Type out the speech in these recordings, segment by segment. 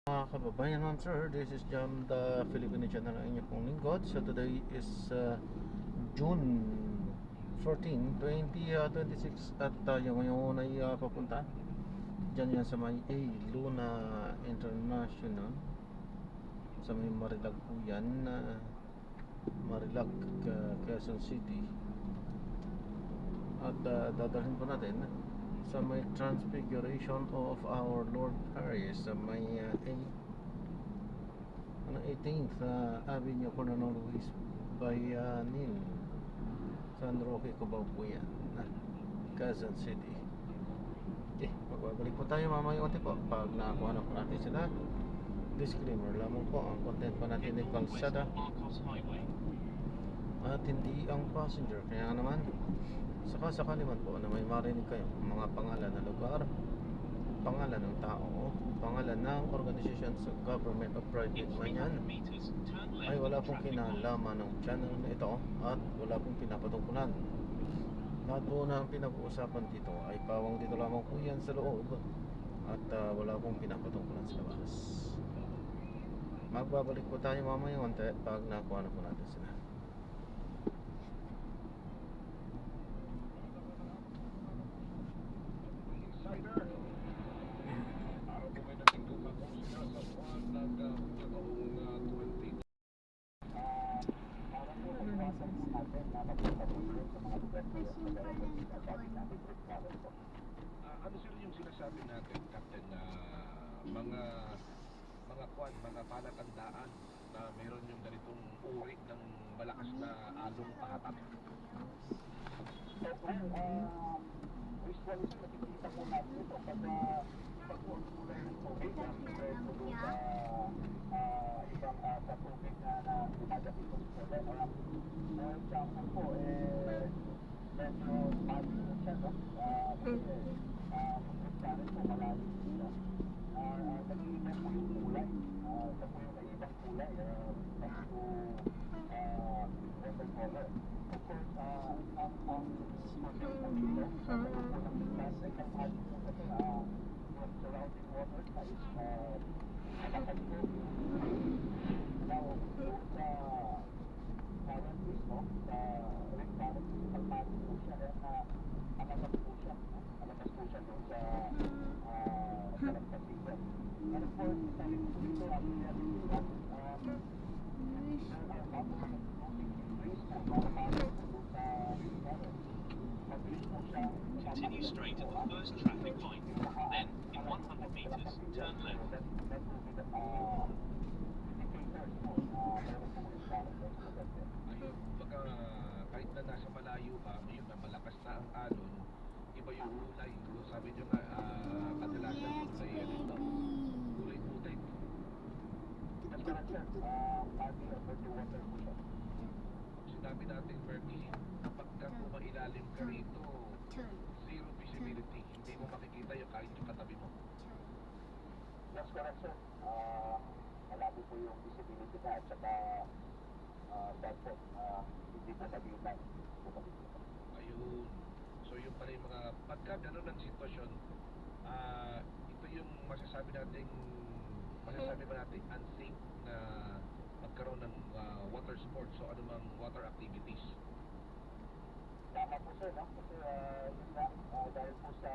Mga kababayan, ma'am sir, this is Jam, the Filipino channel ng inyong pong lingkod. So today is June 14, 2026 at tayo ngayon ay papunta dyan yan sa may Luna International sa may Marilag po yan, Marilag, Quezon City. At dadalhin po natin sa may Transfiguration of our Lord Paris sa may 18th Avenue, Coronel Luis Bayanin, San Roque, Cubao po yan, Quezon City. Okay, magbabalik po tayo mamaya konti po pag nakakuha na po natin sila. Disclaimer lamang po, ang content pa natin ay kalsada at hindi ang passenger. Kaya naman sakali man po na may marinig kayo mga pangalan ng lugar, pangalan ng tao, pangalan ng organisasyon sa government o private man yan, ay wala pong kinalaman ng channel na ito at wala pong pinapatungkulan. Lahat po na ang pinag-uusapan dito ay pawang dito lamang po yan sa loob at wala pong pinapatungkulan sa labas. Magbabalik po tayo mamaya konti pag nakuha na po natin sila. Ano sir yung sinasabi natin, Captain, na mga palatandaan na meron yung ganitong uri ng malakas na along pahatak? Usually nakikita po natin ito pag kulay ng tubig na ibang sa tubig na dumadapit po sa dalawa. For example po, medyo mali po siya, no? Kasi pagkasarin po malalim po siya. Nag-iiba po yung kulay. Ito po yung ibang kulay. Next to water color. Of course, ang survey po dito, sa mga po ng class, ay kamali po kasi yung surrounding water na is malakas po. Now, yung sa current mismo, sa ring current, kalmali po siya na alakas po siya. Alakas po siya doon sa Pasigan. And of course, sa ring po dito, ang reality lang, Continue straight at the first traffic light. Then, in 100 meters, turn left. Ayun, baka kahit na nasa malayo ka, yun na malakas na ang alon, iba yung kulay. So, sabi nyo nga, kadalasan yung kulay yan ito. Kulay putik. Sinabi natin, Bertie, kapag ka kumailalim ka rito, zero visibility. Hindi mo makikita yung kahit yung katabi mo. That's correct, sir. Malabo po yung visibility na at saka that po, hindi po sabihin Ayun. So yung pala yung mga, pagka gano'n ang sitwasyon, ito yung masasabi ba natin unsafe na magkaroon ng water sports o anumang water activities. Tama po, sir, no? Kasi yun nga, dahil po sa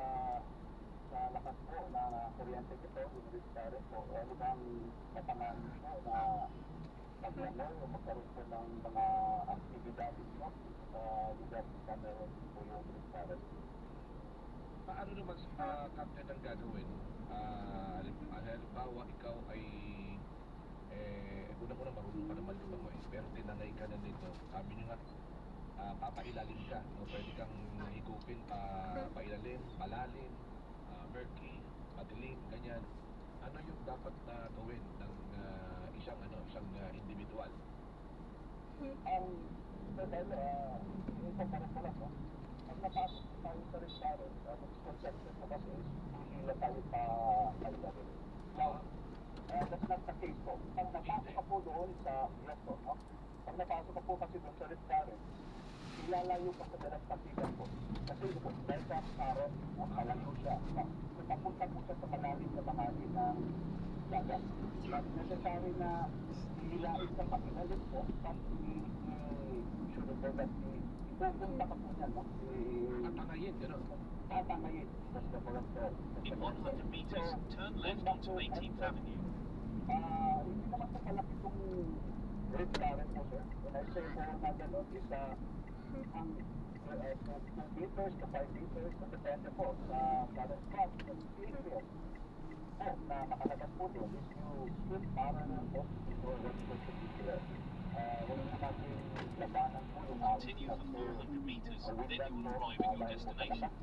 lakas po na kuryente ito, yung current po, ano bang katangan po na paglalaro o magkaroon po ng mga aktibidades mo sa lugar na meron po yung current. Paano naman Captain ang gagawin? Halimbawa ikaw ay unang-unang marunong ka naman lumangoy pero tinangay ka na nito. Sabi nyo nga papailalim ka, no? Pwede kang higupin pailalim, malalim, murky, madilim, ganyan. Ano yung dapat na gawin ng isang individual? Dahil ito parang pala, no? Pag napasok tayo sa restaurant, misconception po kasi is hindi tayo pa kailalim. Now, that's not the case po. Pag napasok ka po doon sa restaurant, no? Pag napasok ka po kasi doon sa restaurant, ilalayo pa sa Pasigan po. Kasi ito, dahil sa araw, malayo siya. Papunta po siya sa malalim na bahagi ng talaga. Not necessary na hihilain ka pa inalit po, but sure po that ipupunta ka po niyan, no? Tatangayin, gano'n. Tatangayin. That's the correct term. In 100 meters, turn left onto 18th Avenue. Hindi naman po malaki itong red current po, sir. When I say po na gano'n, is ang 2 meters to 5 meters, so depende po sa current path. And still here, po, na nakalabas po din, is you swim parallel po to what should be clear. Huwag na natin labanan po yung Continue for 400 meters, then you will arrive at your destination.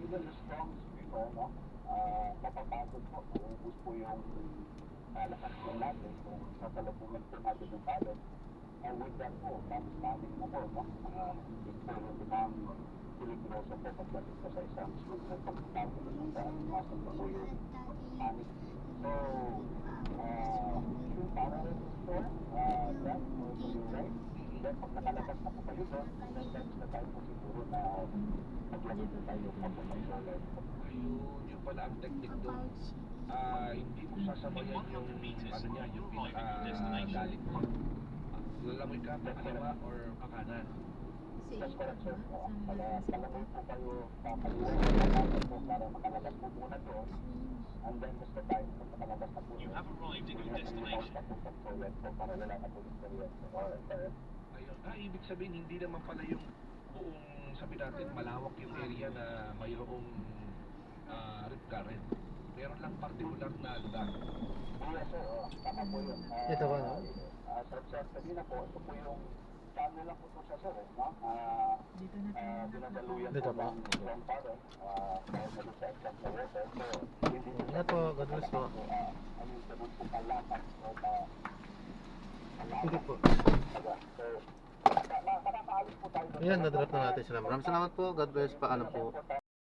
Even the strong swimmer, no? Mapapagod po, maubos po yung lakas po natin kung sasalubungan po natin yung talent. And with that po, promise mo po, no? Hindi po yung limang piligroso po pagdating po sa isang swim na pagkakapit ng daan, pasok po yung panic. So, yung parallel store, that, or yung right, then pag nakalabas na po kayo doon, then that's the time po siguro na maglagay po tayo pag-solar po. Yung pala ang technique doon. Hindi mo sasabayan yung ano niya, yung pinaka-galit mo. Lalamoy ka pa kaliwa or pakanan. That's correct, sir. Palamoy po kayo papaliwan po para makalabas po muna doon. And then just the time kung makalabas na po You have arrived at your destination. pag-solar po para wala na po experience. Ayun. Ibig sabihin, hindi naman pala yung buong, sabi natin, malawak yung area na mayroong rip current. Meron lang particular na lugar. Yes, sir. Tama po yun. Ito ba, no? Sir, kanina po, ito po yung channel lang po ito siya, sir. No? Dinadaluyan Dito ba? ng strong current. Dahil sa exact na water. So, hindi po Ingat po, God bless po. ganun po kalakas. Hindi po. So, makakaalis po tayo. Ayan, na-drop na natin sila. Maraming salamat po. God bless. Paalam po.